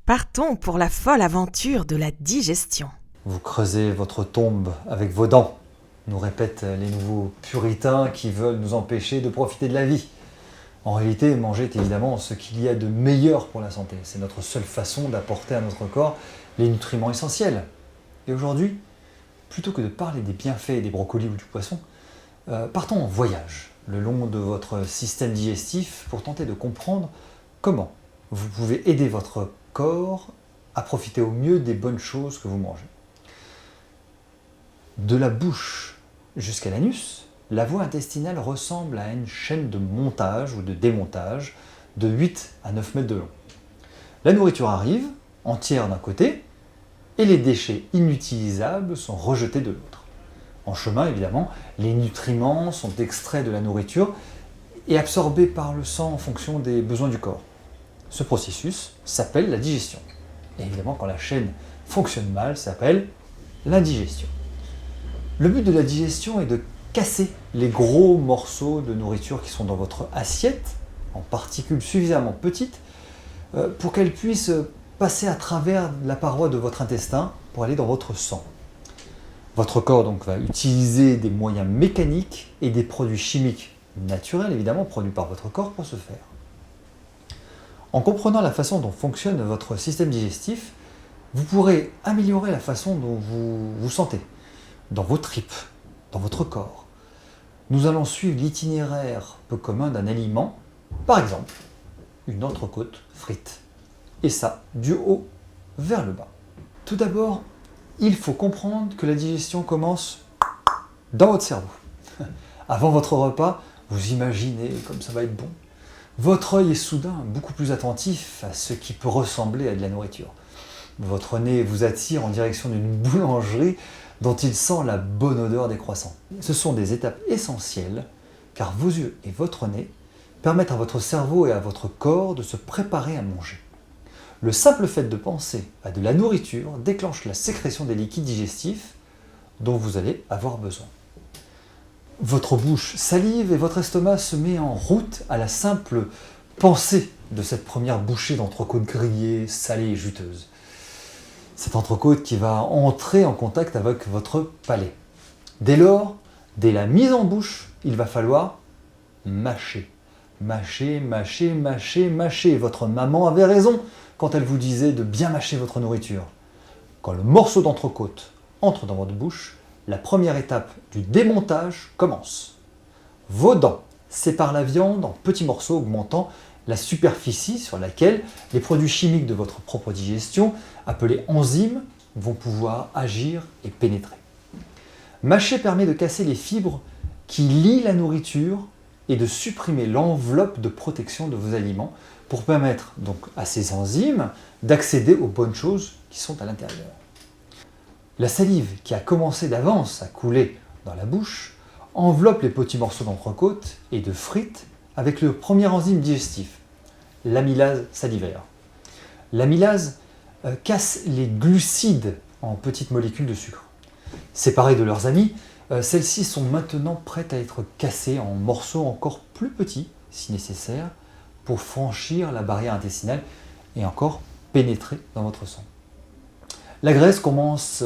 Partons pour la folle aventure de la digestion. Vous creusez votre tombe avec vos dents, nous répètent les nouveaux puritains qui veulent nous empêcher de profiter de la vie. En réalité, manger est évidemment ce qu'il y a de meilleur pour la santé. C'est notre seule façon d'apporter à notre corps les nutriments essentiels. Et aujourd'hui, plutôt que de parler des bienfaits des brocolis ou du poisson, partons en voyage le long de votre système digestif pour tenter de comprendre comment vous pouvez aider votre corps à profiter au mieux des bonnes choses que vous mangez. De la bouche jusqu'à l'anus, la voie intestinale ressemble à une chaîne de montage ou de démontage de 8 à 9 mètres de long. La nourriture arrive, entière d'un côté, et les déchets inutilisables sont rejetés de l'autre. En chemin, évidemment, les nutriments sont extraits de la nourriture et absorbés par le sang en fonction des besoins du corps. Ce processus s'appelle la digestion. Et évidemment, quand la chaîne fonctionne mal, ça s'appelle l'indigestion. Le but de la digestion est de casser les gros morceaux de nourriture qui sont dans votre assiette, en particules suffisamment petites, pour qu'elles puissent passer à travers la paroi de votre intestin pour aller dans votre sang. Votre corps donc va utiliser des moyens mécaniques et des produits chimiques naturels, évidemment, produits par votre corps pour ce faire. En comprenant la façon dont fonctionne votre système digestif, vous pourrez améliorer la façon dont vous vous sentez, dans vos tripes, dans votre corps. Nous allons suivre l'itinéraire peu commun d'un aliment, par exemple, une entrecôte frite. Et ça, du haut vers le bas. Tout d'abord, il faut comprendre que la digestion commence dans votre cerveau. Avant votre repas, vous imaginez comme ça va être bon. Votre œil est soudain beaucoup plus attentif à ce qui peut ressembler à de la nourriture. Votre nez vous attire en direction d'une boulangerie dont il sent la bonne odeur des croissants. Ce sont des étapes essentielles car vos yeux et votre nez permettent à votre cerveau et à votre corps de se préparer à manger. Le simple fait de penser à de la nourriture déclenche la sécrétion des liquides digestifs dont vous allez avoir besoin. Votre bouche salive et votre estomac se met en route à la simple pensée de cette première bouchée d'entrecôte grillée, salée et juteuse. Cette entrecôte qui va entrer en contact avec votre palais. Dès lors, dès la mise en bouche, il va falloir mâcher. Mâcher, mâcher, mâcher, mâcher. Votre maman avait raison quand elle vous disait de bien mâcher votre nourriture. Quand le morceau d'entrecôte entre dans votre bouche, la première étape du démontage commence. Vos dents séparent la viande en petits morceaux augmentant la superficie sur laquelle les produits chimiques de votre propre digestion, appelés enzymes, vont pouvoir agir et pénétrer. Mâcher permet de casser les fibres qui lient la nourriture et de supprimer l'enveloppe de protection de vos aliments pour permettre donc à ces enzymes d'accéder aux bonnes choses qui sont à l'intérieur. La salive qui a commencé d'avance à couler dans la bouche enveloppe les petits morceaux d'entrecôte et de frites avec le premier enzyme digestif, l'amylase salivaire. L'amylase casse les glucides en petites molécules de sucre. Séparées de leurs amis, celles-ci sont maintenant prêtes à être cassées en morceaux encore plus petits, si nécessaire, pour franchir la barrière intestinale et encore pénétrer dans votre sang. La graisse commence,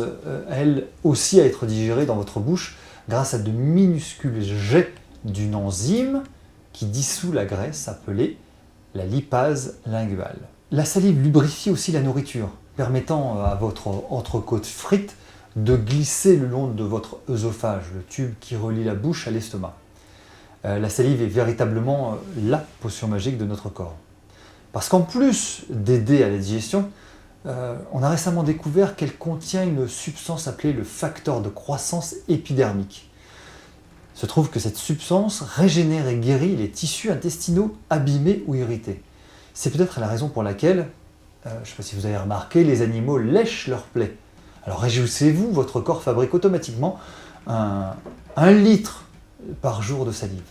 elle aussi, à être digérée dans votre bouche grâce à de minuscules jets d'une enzyme qui dissout la graisse appelée la lipase linguale. La salive lubrifie aussi la nourriture, permettant à votre entrecôte frite de glisser le long de votre œsophage, le tube qui relie la bouche à l'estomac. La salive est véritablement la potion magique de notre corps. Parce qu'en plus d'aider à la digestion, on a récemment découvert qu'elle contient une substance appelée le facteur de croissance épidermique. Il se trouve que cette substance régénère et guérit les tissus intestinaux abîmés ou irrités. C'est peut-être la raison pour laquelle, je ne sais pas si vous avez remarqué, les animaux lèchent leurs plaies. Alors réjouissez-vous, votre corps fabrique automatiquement 1 litre par jour de salive.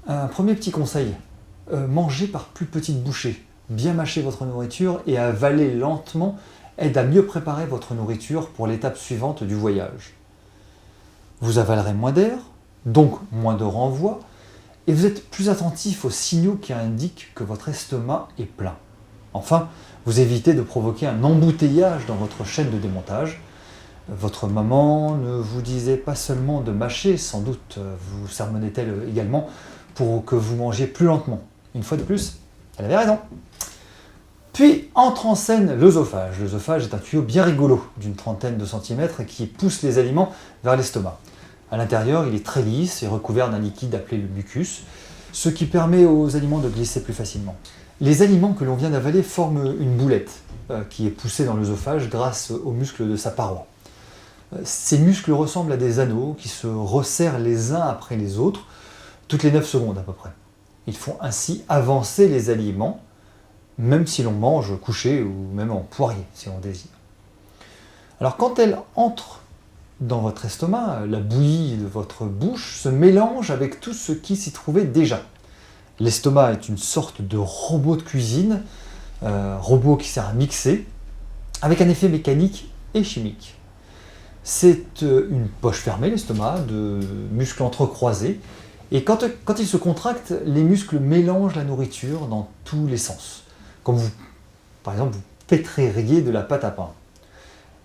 Un premier petit conseil, mangez par plus petites bouchées. Bien mâcher votre nourriture et avaler lentement aide à mieux préparer votre nourriture pour l'étape suivante du voyage. Vous avalerez moins d'air, donc moins de renvoi, et vous êtes plus attentif aux signaux qui indiquent que votre estomac est plein. Enfin, Vous évitez de provoquer un embouteillage dans votre chaîne de démontage. Votre maman ne vous disait pas seulement de mâcher, sans doute vous sermonnait-elle également pour que vous mangiez plus lentement. Une fois de plus, elle avait raison. Puis entre en scène l'œsophage. L'œsophage est un tuyau bien rigolo d'une trentaine de centimètres qui pousse les aliments vers l'estomac. À l'intérieur, il est très lisse et recouvert d'un liquide appelé le mucus, ce qui permet aux aliments de glisser plus facilement. Les aliments que l'on vient d'avaler forment une boulette qui est poussée dans l'œsophage grâce aux muscles de sa paroi. Ces muscles ressemblent à des anneaux qui se resserrent les uns après les autres toutes les 9 secondes à peu près. Ils font ainsi avancer les aliments, même si l'on mange couché ou même en poirier si on désire. Alors quand elle entre dans votre estomac, la bouillie de votre bouche se mélange avec tout ce qui s'y trouvait déjà. L'estomac est une sorte de robot de cuisine, robot qui sert à mixer, avec un effet mécanique et chimique. C'est une poche fermée, l'estomac, de muscles entrecroisés, et quand il se contracte, les muscles mélangent la nourriture dans tous les sens. Comme vous, par exemple, vous pétreriez de la pâte à pain.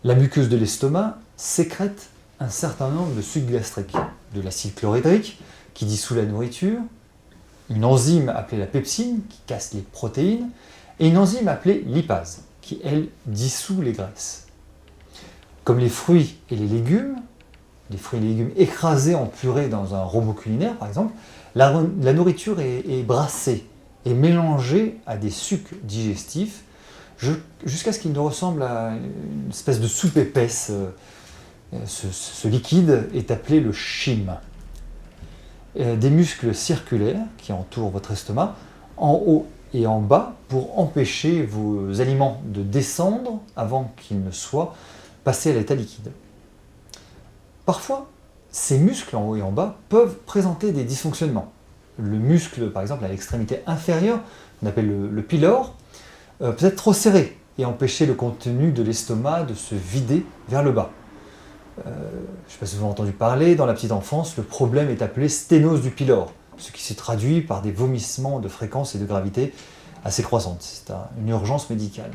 La muqueuse de l'estomac sécrète un certain nombre de sucs gastriques, de l'acide chlorhydrique qui dissout la nourriture, une enzyme appelée la pepsine qui casse les protéines, et une enzyme appelée lipase qui, elle, dissout les graisses. Comme les fruits et les légumes écrasés en purée dans un robot culinaire par exemple, la nourriture est brassée et mélangée à des sucs digestifs jusqu'à ce qu'il ne ressemble à une espèce de soupe épaisse. Ce liquide est appelé le chyme. Des muscles circulaires qui entourent votre estomac, en haut et en bas, pour empêcher vos aliments de descendre avant qu'ils ne soient passés à l'état liquide. Parfois, ces muscles en haut et en bas peuvent présenter des dysfonctionnements. Le muscle, par exemple, à l'extrémité inférieure, qu'on appelle le pylore, peut être trop serré et empêcher le contenu de l'estomac de se vider vers le bas. Je ne sais pas si vous avez entendu parler, dans la petite enfance, le problème est appelé sténose du pylore, ce qui se traduit par des vomissements de fréquence et de gravité assez croissantes. C'est une urgence médicale.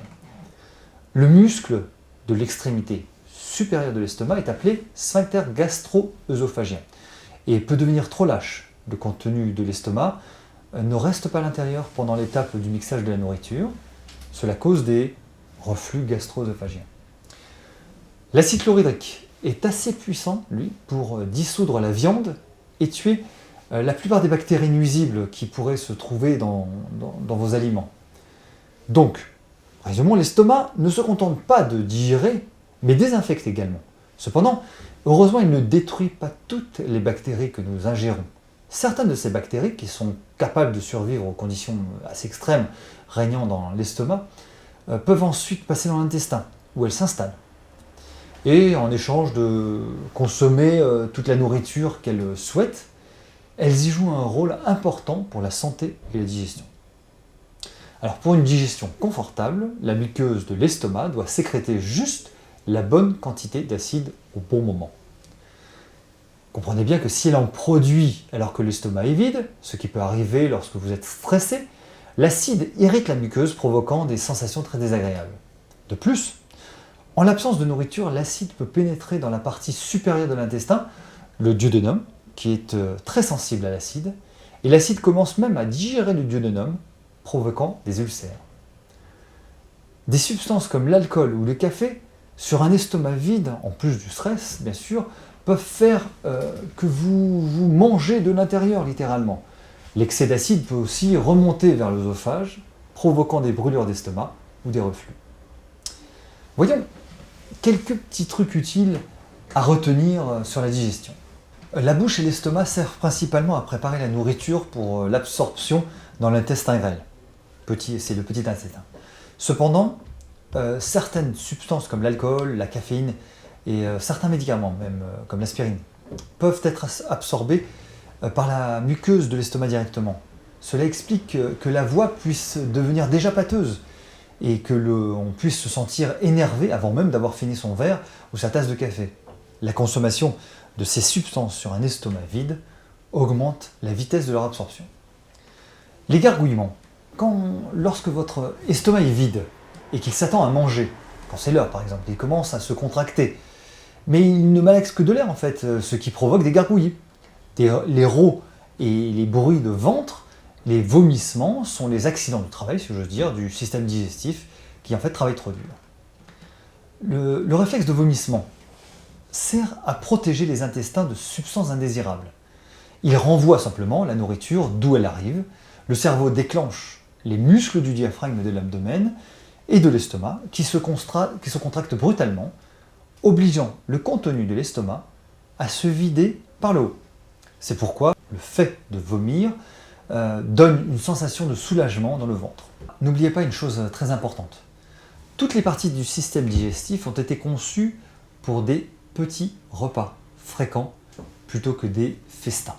Le muscle de l'extrémité supérieure de l'estomac est appelé sphincter gastro-œsophagien et peut devenir trop lâche. Le contenu de l'estomac ne reste pas à l'intérieur pendant l'étape du mixage de la nourriture. Cela cause des reflux gastro-œsophagiens. L'acide chlorhydrique est assez puissant, lui, pour dissoudre la viande et tuer la plupart des bactéries nuisibles qui pourraient se trouver dans vos aliments. Donc, résumons, l'estomac ne se contente pas de digérer, mais désinfecte également. Cependant, heureusement, il ne détruit pas toutes les bactéries que nous ingérons. Certaines de ces bactéries, qui sont capables de survivre aux conditions assez extrêmes régnant dans l'estomac, peuvent ensuite passer dans l'intestin, où elles s'installent. Et en échange de consommer toute la nourriture qu'elles souhaitent, elles y jouent un rôle important pour la santé et la digestion. Alors pour une digestion confortable, la muqueuse de l'estomac doit sécréter juste la bonne quantité d'acide au bon moment. Comprenez bien que si elle en produit alors que l'estomac est vide, ce qui peut arriver lorsque vous êtes stressé, l'acide irrite la muqueuse provoquant des sensations très désagréables. De plus, en l'absence de nourriture, l'acide peut pénétrer dans la partie supérieure de l'intestin, le duodénum, qui est très sensible à l'acide, et l'acide commence même à digérer le duodénum, provoquant des ulcères. Des substances comme l'alcool ou le café, sur un estomac vide, en plus du stress bien sûr, peuvent faire que vous mangez de l'intérieur littéralement. L'excès d'acide peut aussi remonter vers l'œsophage, provoquant des brûlures d'estomac ou des reflux. Voyons quelques petits trucs utiles à retenir sur la digestion. La bouche et l'estomac servent principalement à préparer la nourriture pour l'absorption dans l'intestin grêle. C'est le petit intestin. Cependant, certaines substances comme l'alcool, la caféine et certains médicaments, même comme l'aspirine, peuvent être absorbés par la muqueuse de l'estomac directement. Cela explique que la voix puisse devenir déjà pâteuse et que l'on puisse se sentir énervé avant même d'avoir fini son verre ou sa tasse de café. La consommation de ces substances sur un estomac vide augmente la vitesse de leur absorption. Les gargouillements. Lorsque votre estomac est vide, et qu'il s'attend à manger. Quand c'est l'heure par exemple, il commence à se contracter. Mais il ne malaxe que de l'air en fait, ce qui provoque des gargouillis. Les rôts et les bruits de ventre, les vomissements sont les accidents du travail, si j'ose dire, du système digestif qui en fait travaille trop dur. Le réflexe de vomissement sert à protéger les intestins de substances indésirables. Il renvoie simplement la nourriture d'où elle arrive. Le cerveau déclenche les muscles du diaphragme de l'abdomen et de l'estomac qui se contractent brutalement, obligeant le contenu de l'estomac à se vider par le haut. C'est pourquoi le fait de vomir donne une sensation de soulagement dans le ventre. N'oubliez pas une chose très importante. Toutes les parties du système digestif ont été conçues pour des petits repas fréquents plutôt que des festins.